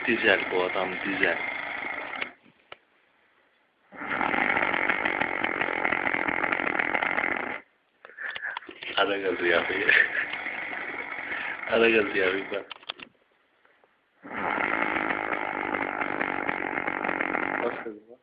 Dizel bu adam, dizel. Ara gazı yapıyor. Ara gazı yapıyor bak. Bas kızım bas.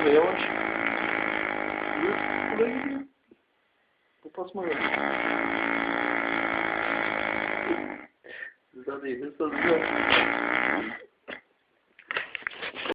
Şuraya yavaş. Buraya gidiyor. Bu pasma geldi. Hızlı değil, hızlı hızlı.